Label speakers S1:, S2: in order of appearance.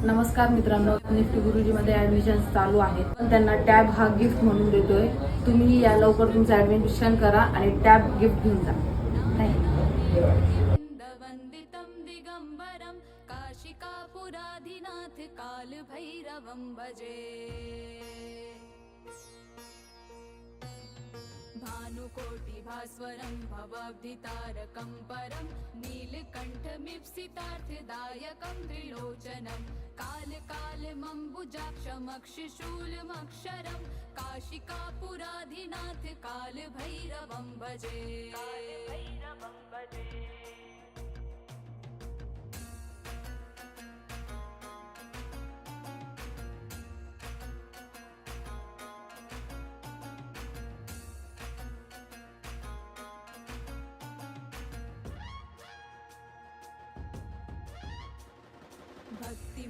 S1: नमस्कार मित्रांनो, Nifty गुरुजीमध्ये admission चालू आहेत. पण त्यांना टॅब हा गिफ्ट म्हणून देतोय. तुम्ही या लवकर तुमचं ॲडमिशन करा आणि टॅब गिफ्ट घेऊन जा.
S2: दिगंबरम काशिकापुराधिनाथ कालभैरवं भजे. भानुकोटिभास्वरं भवाब्धितारकं परं नीलकण्ठमीप्सितार्थदायकं त्रिलोचनं कालकालमम्बुजाक्षमक्षिशूलमक्षरं काशिकापुराधिनाथ कालभैरवं भजे. भक्ति